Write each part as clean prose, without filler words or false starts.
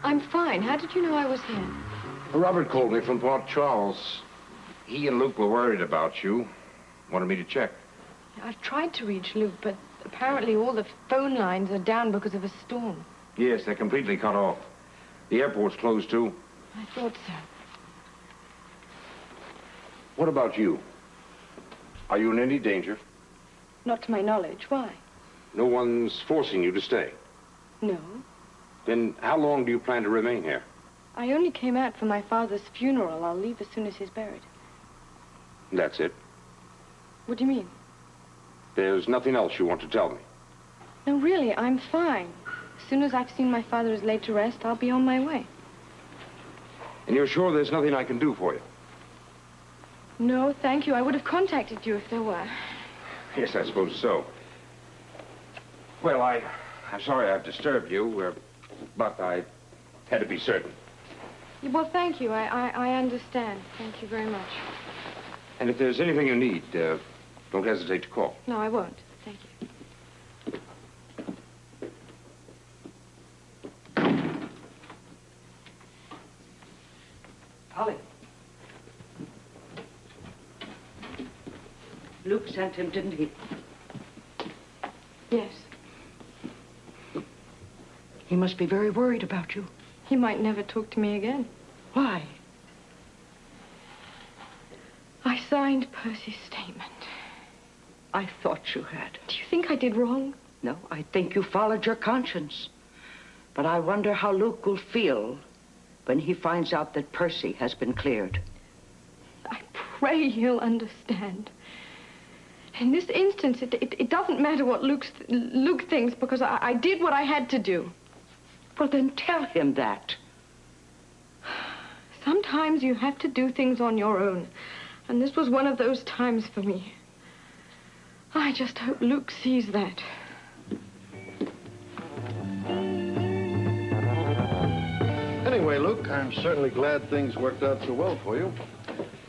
I'm fine. How did you know I was here? Robert called me from Port Charles. He and Luke were worried about you. Wanted me to check. I've tried to reach Luke, but apparently all the phone lines are down because of a storm. Yes, they're completely cut off. The airport's closed, too. I thought so. What about you? Are you in any danger? Not to my knowledge. Why? No one's forcing you to stay. No. Then how long do you plan to remain here? I only came out for my father's funeral. I'll leave as soon as he's buried. That's it? What do you mean? There's nothing else you want to tell me? No, really, I'm fine. As soon as I've seen my father is laid to rest, I'll be on my way. And you're sure there's nothing I can do for you? No, thank you. I would have contacted you if there were. Yes, I suppose so. Well, I'm sorry I've disturbed you, but I had to be certain. Well, thank you. I understand. Thank you very much. And if there's anything you need, don't hesitate to call. No, I won't. Thank you. Holly. Luke sent him, didn't he? Yes. He must be very worried about you. He might never talk to me again. Why? I signed Percy's statement. I thought you had. Do you think I did wrong? No, I think you followed your conscience. But I wonder how Luke will feel when he finds out that Percy has been cleared. I pray he'll understand. In this instance, it doesn't matter what Luke thinks, because I did what I had to do. Well, then tell him that. Sometimes you have to do things on your own. And this was one of those times for me. I just hope Luke sees that. Anyway, Luke, I'm certainly glad things worked out so well for you.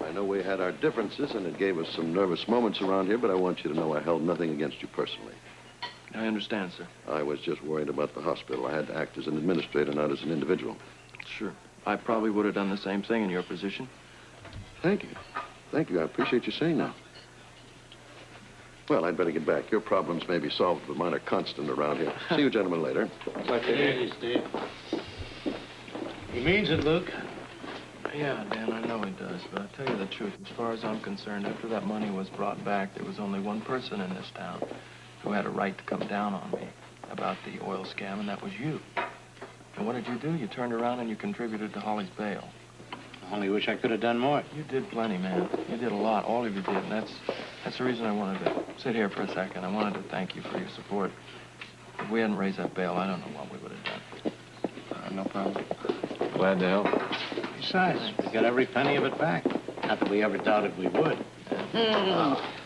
I know we had our differences, and it gave us some nervous moments around here, but I want you to know I held nothing against you personally. I understand, sir. I was just worried about the hospital. I had to act as an administrator, not as an individual. Sure. I probably would have done the same thing in your position. Thank you. Thank you. I appreciate you saying that. Well, I'd better get back. Your problems may be solved with minor constant around here. See you gentlemen later. Easy, Steve. He means it, Luke. Yeah, Dan, I know he does, but I'll tell you the truth. As far as I'm concerned, after that money was brought back, there was only one person in this town who had a right to come down on me about the oil scam, and that was you. And what did you do? You turned around and you contributed to Holly's bail. I only wish I could have done more. You did plenty, man. You did a lot. All of you did, and that's the reason I wanted to sit here for a second. I wanted to thank you for your support. If we hadn't raised that bail, I don't know what we would have done. No problem. Glad to help. Besides, we got every penny of it back. Not that we ever doubted we would.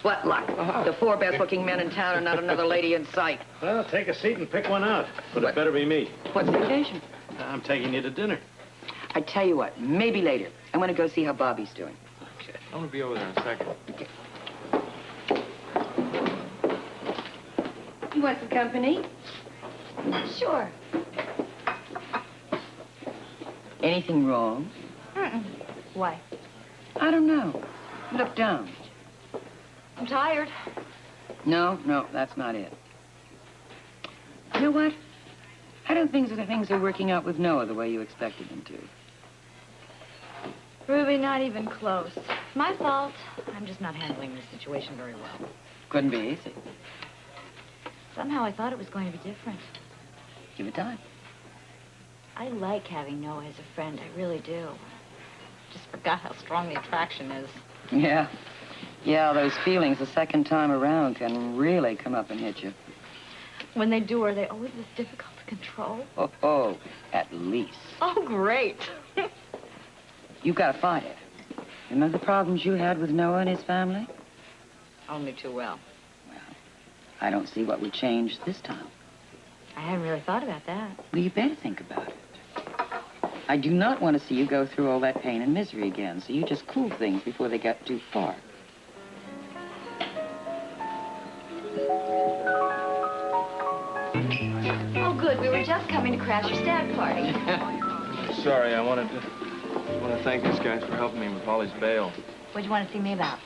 What luck. The four best-looking men in town and not another lady in sight. Well, take a seat and pick one out. But it better be me. What's the occasion? I'm taking you to dinner. I tell you what, maybe later. I want to go see how Bobbie's doing. Okay. I'm gonna be over there in a second. Okay. You want some company? Sure. Anything wrong? Why? I don't know. Look down. I'm tired. No, that's not it. You know what? I don't think that things are working out with Noah the way you expected them to. Ruby, not even close. My fault. I'm just not handling this situation very well. Couldn't be easy. Somehow I thought it was going to be different. Give it time. I like having Noah as a friend. I really do. Just forgot how strong the attraction is. Yeah. Yeah, those feelings the second time around can really come up and hit you. When they do, are they always this difficult to control? Oh, at least. Oh, great. You've got to fight it. Remember the problems you had with Noah and his family? Only too well. Well, I don't see what would change this time. I hadn't really thought about that. Well, you better think about it. I do not want to see you go through all that pain and misery again, so you just cool things before they get too far. Oh, good. We were just coming to crash your stag party. sorry. I want to thank these guys for helping me with Holly's bail. What'd you want to see me about?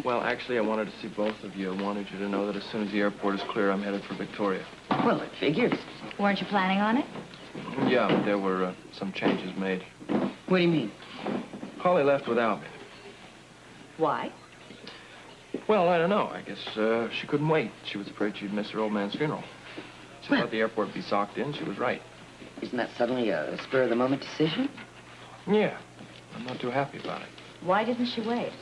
Well, actually, I wanted to see both of you. I wanted you to know that as soon as the airport is clear, I'm headed for Victoria. Well, it figures. Weren't you planning on it? Yeah, but there were some changes made. What do you mean? Holly left without me. Why? Well, I don't know. I guess she couldn't wait. She was afraid she'd miss her old man's funeral. She thought the airport would be socked in. She was right. Isn't that suddenly a spur-of-the-moment decision? Yeah. I'm not too happy about it. Why didn't she wait?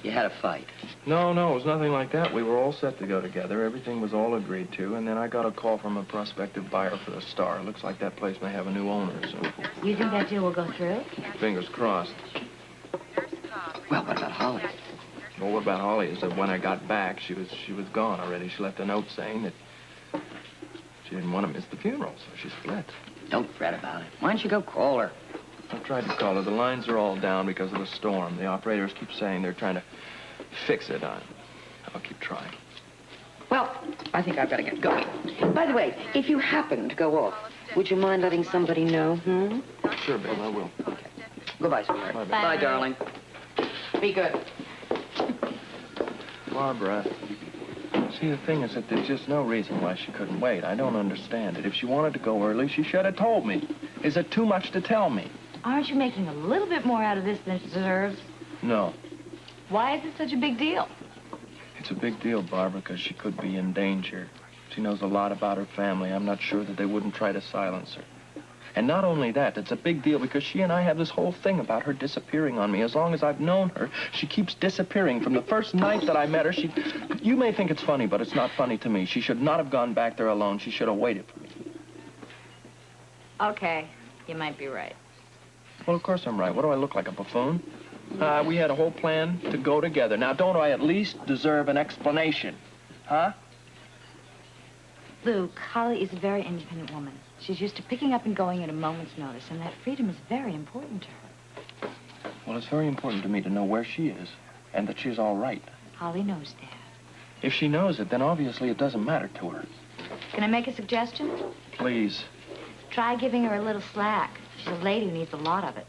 You had a fight. No, it was nothing like that. We were all set to go together. Everything was all agreed to, and then I got a call from a prospective buyer for the Star. Looks like that place may have a new owner, so You think that deal will go through? fingers crossed. Well, what about Holly? Well, what about Holly is that when I got back, she was gone already. She left a note saying that she didn't want to miss the funeral, so she split. Don't fret about it. Why don't you go call her? I tried to call her. The lines are all down because of the storm. The operators keep saying they're trying to fix it. I'll keep trying. Well, I think I've got to get going. By the way, if you happen to go off, would you mind letting somebody know, Sure, babe, I will. Okay. Goodbye, sweetheart. Bye, babe. Bye, darling. Be good. Barbara, see, the thing is that there's just no reason why she couldn't wait. I don't understand it. If she wanted to go early, she should have told me. Is it too much to tell me? Aren't you making a little bit more out of this than it deserves? No. Why is it such a big deal? It's a big deal, Barbara, because she could be in danger. She knows a lot about her family. I'm not sure that they wouldn't try to silence her. And not only that, it's a big deal because she and I have this whole thing about her disappearing on me. As long as I've known her, she keeps disappearing. From the first night that I met her, You may think it's funny, but it's not funny to me. She should not have gone back there alone. She should have waited for me. Okay, you might be right. Well, of course I'm right. What do I look like, a buffoon? We had a whole plan to go together. Now, don't I at least deserve an explanation? Huh? Luke, Holly is a very independent woman. She's used to picking up and going at a moment's notice, and that freedom is very important to her. Well, it's very important to me to know where she is and that she's all right. Holly knows that. If she knows it, then obviously it doesn't matter to her. Can I make a suggestion? Please. Try giving her a little slack. She's a lady who needs a lot of it.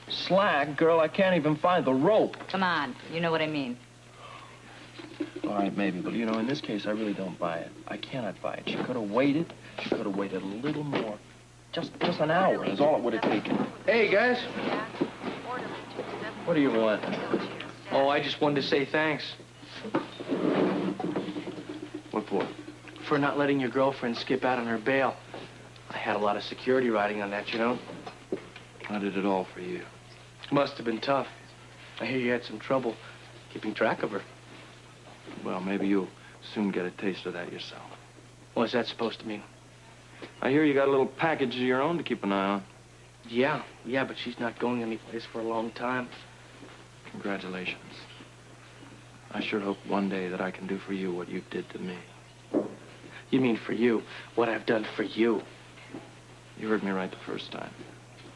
Slack? Girl, I can't even find the rope. Come on, you know what I mean. All right, maybe, but you know, in this case, I really don't buy it. I cannot buy it. She could have waited. She could have waited a little more. Just an hour is all it would have taken. Hey, guys. What do you want? Oh, I just wanted to say thanks What for? for not letting your girlfriend skip out on her bail. I had a lot of security riding on that, you know. I did it all for you. Must have been tough. I hear you had some trouble keeping track of her. Well, maybe you'll soon get a taste of that yourself. What's that supposed to mean? I hear you got a little package of your own to keep an eye on. Yeah, but she's not going anyplace for a long time. Congratulations. I sure hope one day that I can do for you what you did to me. You mean for you, what I've done for you. You heard me right the first time.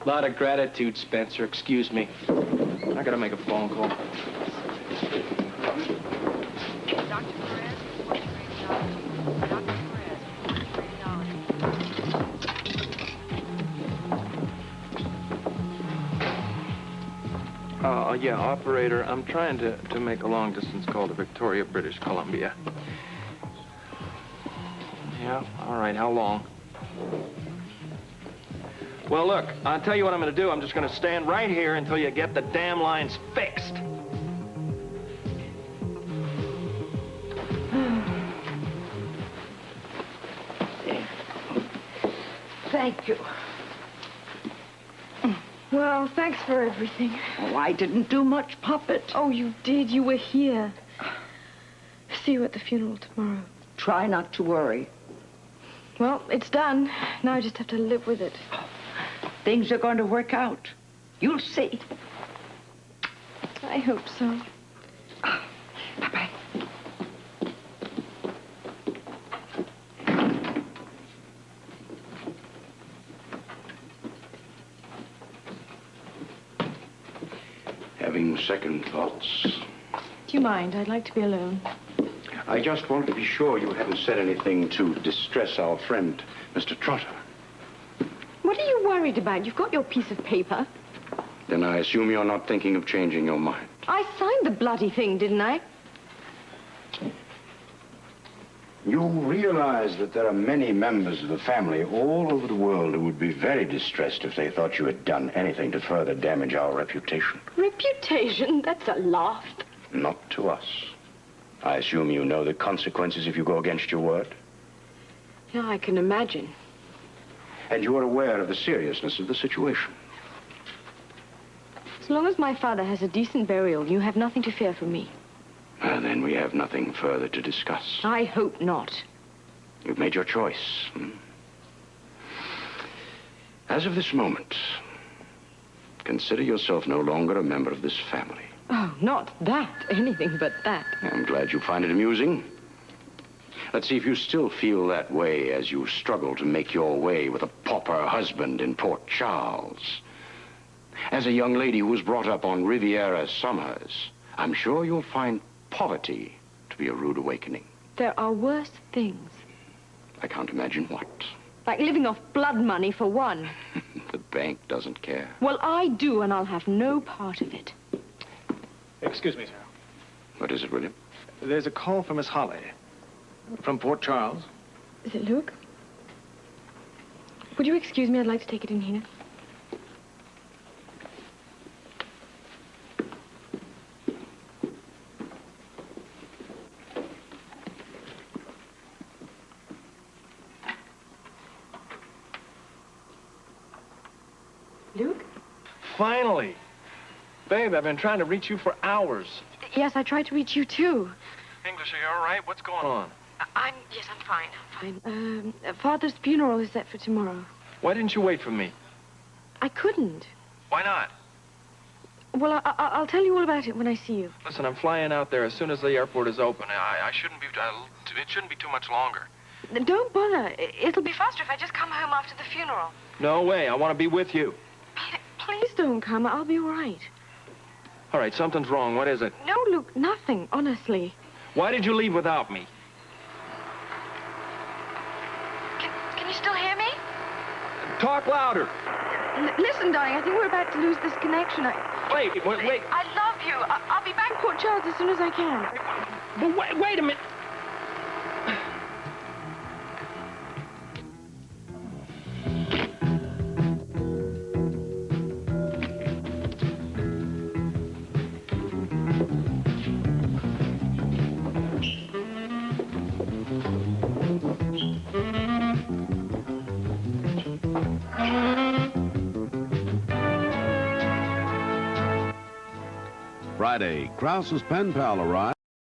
A lot of gratitude, Spencer. Excuse me. I gotta make a phone call. Yeah, operator, I'm trying to make a long-distance call to Victoria, British Columbia. Yeah, all right, how long? Well, look, I'll tell you what I'm gonna do. I'm just gonna stand right here until you get the damn lines fixed. Thank you. Well, thanks for everything. Oh, I didn't do much, Puppet. Oh, you did. You were here. See you at the funeral tomorrow. Try not to worry. Well, it's done. Now I just have to live with it. Things are going to work out. You'll see. I hope so. Bye-bye. Having second thoughts. Do you mind? I'd like to be alone. I just wanted to be sure you hadn't said anything to distress our friend, Mr. Trotter. What do you worried about? You've got your piece of paper. Then I assume you're not thinking of changing your mind. I signed the bloody thing, didn't I? You realize that there are many members of the family all over the world who would be very distressed if they thought you had done anything to further damage our reputation. Reputation? That's a laugh. Not to us. I assume you know the consequences if you go against your word. Yeah, I can imagine. And you are aware of the seriousness of the situation. As long as my father has a decent burial, you have nothing to fear from me. Well, then we have nothing further to discuss. I hope not. You've made your choice. As of this moment, consider yourself no longer a member of this family. Oh, not that. Anything but that. I'm glad you find it amusing. Let's see if you still feel that way as you struggle to make your way with a pauper husband in Port Charles. As a young lady who was brought up on Riviera summers, I'm sure you'll find poverty to be a rude awakening. There are worse things. I can't imagine what. Like living off blood money, for one. The bank doesn't care. Well, I do, and I'll have no part of it. Excuse me, sir. What is it, William? There's a call from Miss Holly. From Port Charles. Is it Luke? Would you excuse me? I'd like to take it in here. Luke? Finally. Babe, I've been trying to reach you for hours. Yes, I tried to reach you, too. English, are you all right? What's going on? Yes, I'm fine. Father's funeral is set for tomorrow. Why didn't you wait for me? I couldn't. Why not? Well, I'll tell you all about it when I see you. Listen, I'm flying out there as soon as the airport is open. I shouldn't be... it shouldn't be too much longer. Don't bother. It'll be faster if I just come home after the funeral. No way. I want to be with you. Please don't come. I'll be all right. All right, something's wrong. What is it? No, Luke, nothing, honestly. Why did you leave without me? Can you still hear me? Talk louder. Listen, darling, I think we're about to lose this connection. Wait. I love you. I'll be back in Port Charles as soon as I can. But wait a minute. Friday, Krause's pen pal arrived.